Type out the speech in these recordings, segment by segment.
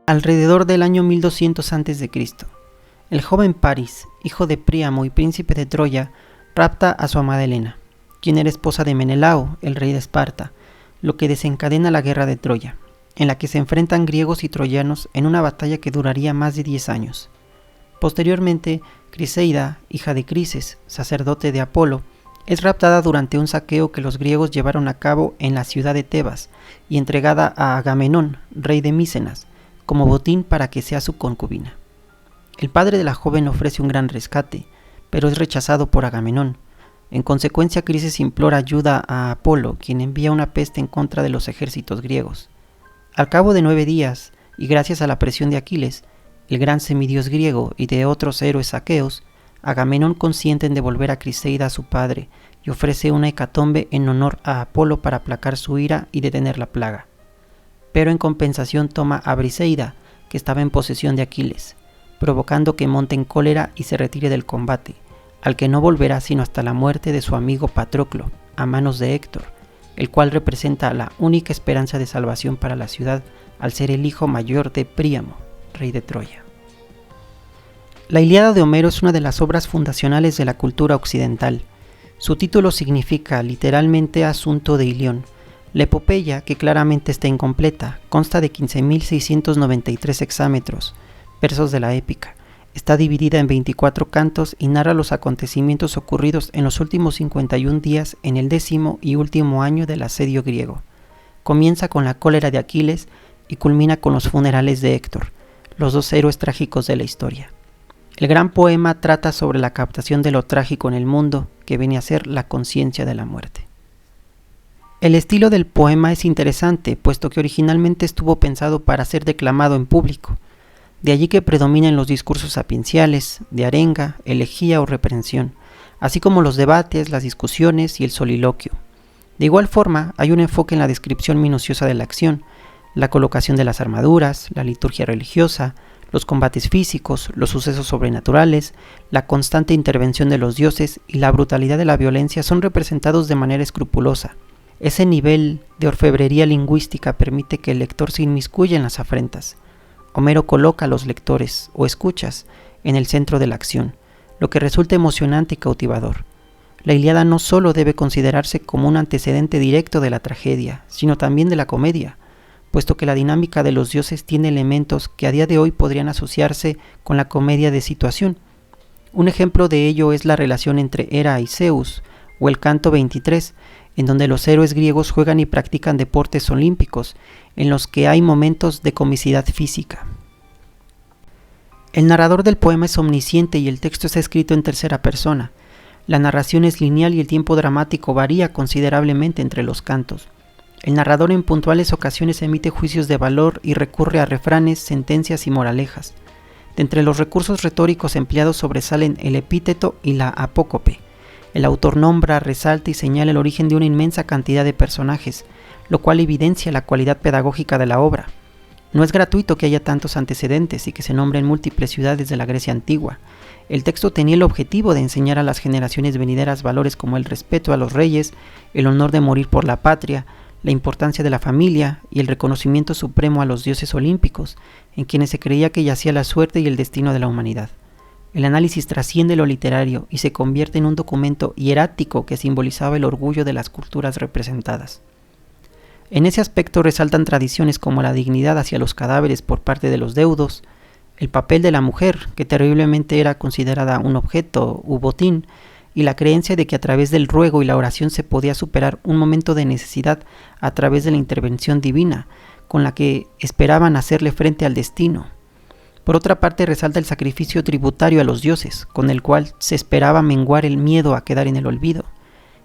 Alrededor del año 1200 a.C., el joven Paris, hijo de Príamo y príncipe de Troya, rapta a su amada Helena, quien era esposa de Menelao, el rey de Esparta, lo que desencadena la guerra de Troya, en la que se enfrentan griegos y troyanos en una batalla que duraría más de 10 años. Posteriormente, Criseida, hija de Crises, sacerdote de Apolo, es raptada durante un saqueo que los griegos llevaron a cabo en la ciudad de Tebas y entregada a Agamenón, rey de Mícenas, como botín para que sea su concubina. El padre de la joven ofrece un gran rescate, pero es rechazado por Agamenón. En consecuencia, Crises implora ayuda a Apolo, quien envía una peste en contra de los ejércitos griegos. Al cabo de 9 días, y gracias a la presión de Aquiles, el gran semidios griego y de otros héroes aqueos, Agamenón consiente en devolver a Criseida a su padre y ofrece una hecatombe en honor a Apolo para aplacar su ira y detener la plaga. Pero en compensación toma a Briseida, que estaba en posesión de Aquiles, provocando que monte en cólera y se retire del combate, al que no volverá sino hasta la muerte de su amigo Patroclo, a manos de Héctor, el cual representa la única esperanza de salvación para la ciudad al ser el hijo mayor de Príamo, rey de Troya. La Ilíada de Homero es una de las obras fundacionales de la cultura occidental. Su título significa literalmente asunto de Ilión. La epopeya, que claramente está incompleta, consta de 15.693 hexámetros, versos de la épica. Está dividida en 24 cantos y narra los acontecimientos ocurridos en los últimos 51 días en el 10º y último año del asedio griego. Comienza con la cólera de Aquiles y culmina con los funerales de Héctor, los dos héroes trágicos de la historia. El gran poema trata sobre la captación de lo trágico en el mundo, que viene a ser la conciencia de la muerte. El estilo del poema es interesante, puesto que originalmente estuvo pensado para ser declamado en público. De allí que predominan los discursos sapienciales, de arenga, elegía o reprensión, así como los debates, las discusiones y el soliloquio. De igual forma, hay un enfoque en la descripción minuciosa de la acción, la colocación de las armaduras, la liturgia religiosa, los combates físicos, los sucesos sobrenaturales, la constante intervención de los dioses y la brutalidad de la violencia son representados de manera escrupulosa. Ese nivel de orfebrería lingüística permite que el lector se inmiscuya en las afrentas. Homero coloca a los lectores, o escuchas, en el centro de la acción, lo que resulta emocionante y cautivador. La Ilíada no solo debe considerarse como un antecedente directo de la tragedia, sino también de la comedia, puesto que la dinámica de los dioses tiene elementos que a día de hoy podrían asociarse con la comedia de situación. Un ejemplo de ello es la relación entre Hera y Zeus, o el canto 23, en donde los héroes griegos juegan y practican deportes olímpicos, en los que hay momentos de comicidad física. El narrador del poema es omnisciente y el texto está escrito en tercera persona. La narración es lineal y el tiempo dramático varía considerablemente entre los cantos. El narrador en puntuales ocasiones emite juicios de valor y recurre a refranes, sentencias y moralejas. De entre los recursos retóricos empleados sobresalen el epíteto y la apócope. El autor nombra, resalta y señala el origen de una inmensa cantidad de personajes, lo cual evidencia la cualidad pedagógica de la obra. No es gratuito que haya tantos antecedentes y que se nombren múltiples ciudades de la Grecia antigua. El texto tenía el objetivo de enseñar a las generaciones venideras valores como el respeto a los reyes, el honor de morir por la patria, la importancia de la familia y el reconocimiento supremo a los dioses olímpicos, en quienes se creía que yacía la suerte y el destino de la humanidad. El análisis trasciende lo literario y se convierte en un documento hierático que simbolizaba el orgullo de las culturas representadas. En ese aspecto resaltan tradiciones como la dignidad hacia los cadáveres por parte de los deudos, el papel de la mujer, que terriblemente era considerada un objeto u botín, y la creencia de que a través del ruego y la oración se podía superar un momento de necesidad a través de la intervención divina, con la que esperaban hacerle frente al destino. Por otra parte, resalta el sacrificio tributario a los dioses, con el cual se esperaba menguar el miedo a quedar en el olvido.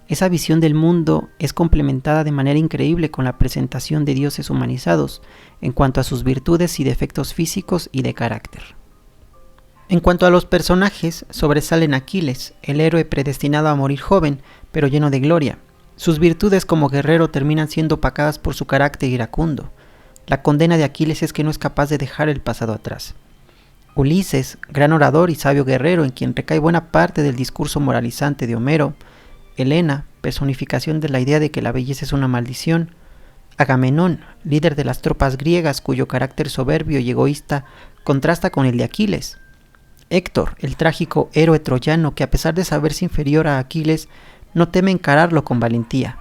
Esa visión del mundo es complementada de manera increíble con la presentación de dioses humanizados, en cuanto a sus virtudes y defectos físicos y de carácter. En cuanto a los personajes, sobresalen Aquiles, el héroe predestinado a morir joven, pero lleno de gloria. Sus virtudes como guerrero terminan siendo opacadas por su carácter iracundo. La condena de Aquiles es que no es capaz de dejar el pasado atrás. Ulises, gran orador y sabio guerrero en quien recae buena parte del discurso moralizante de Homero. Helena, personificación de la idea de que la belleza es una maldición. Agamenón, líder de las tropas griegas cuyo carácter soberbio y egoísta contrasta con el de Aquiles. Héctor, el trágico héroe troyano que a pesar de saberse inferior a Aquiles, no teme encararlo con valentía.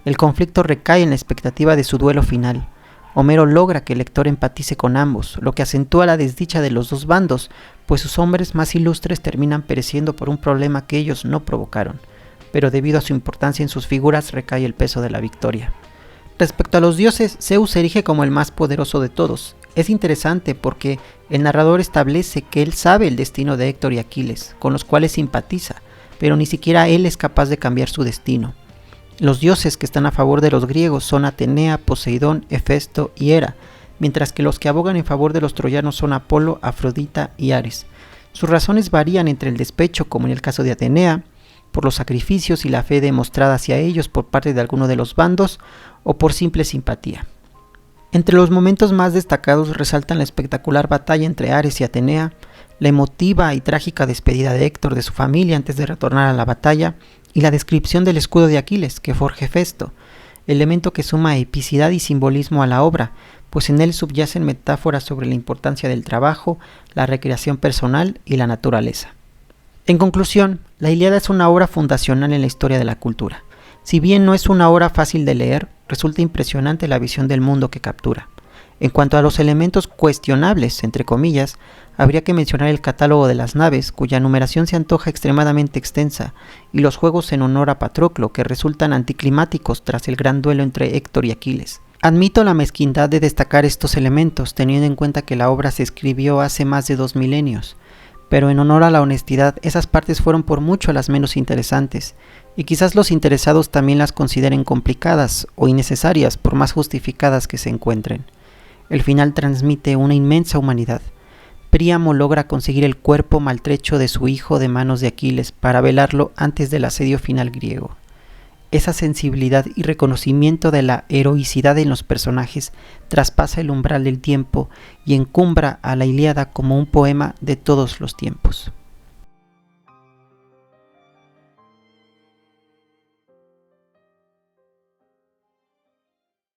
El conflicto recae en la expectativa de su duelo final. Homero logra que el lector empatice con ambos, lo que acentúa la desdicha de los dos bandos, pues sus hombres más ilustres terminan pereciendo por un problema que ellos no provocaron, pero debido a su importancia en sus figuras recae el peso de la victoria. Respecto a los dioses, Zeus se erige como el más poderoso de todos. Es interesante porque el narrador establece que él sabe el destino de Héctor y Aquiles, con los cuales simpatiza, pero ni siquiera él es capaz de cambiar su destino. Los dioses que están a favor de los griegos son Atenea, Poseidón, Hefesto y Hera, mientras que los que abogan en favor de los troyanos son Apolo, Afrodita y Ares. Sus razones varían entre el despecho, como en el caso de Atenea, por los sacrificios y la fe demostrada hacia ellos por parte de alguno de los bandos, o por simple simpatía. Entre los momentos más destacados resaltan la espectacular batalla entre Ares y Atenea, la emotiva y trágica despedida de Héctor de su familia antes de retornar a la batalla, y la descripción del escudo de Aquiles que forja Hefesto, elemento que suma epicidad y simbolismo a la obra, pues en él subyacen metáforas sobre la importancia del trabajo, la recreación personal y la naturaleza. En conclusión, la Ilíada es una obra fundacional en la historia de la cultura. Si bien no es una obra fácil de leer, resulta impresionante la visión del mundo que captura. En cuanto a los elementos cuestionables, entre comillas, habría que mencionar el catálogo de las naves, cuya numeración se antoja extremadamente extensa, y los juegos en honor a Patroclo, que resultan anticlimáticos tras el gran duelo entre Héctor y Aquiles. Admito la mezquindad de destacar estos elementos, teniendo en cuenta que la obra se escribió hace más de 2 milenios, pero en honor a la honestidad, esas partes fueron por mucho las menos interesantes, y quizás los interesados también las consideren complicadas o innecesarias por más justificadas que se encuentren. El final transmite una inmensa humanidad. Príamo logra conseguir el cuerpo maltrecho de su hijo de manos de Aquiles para velarlo antes del asedio final griego. Esa sensibilidad y reconocimiento de la heroicidad en los personajes traspasa el umbral del tiempo y encumbra a la Ilíada como un poema de todos los tiempos.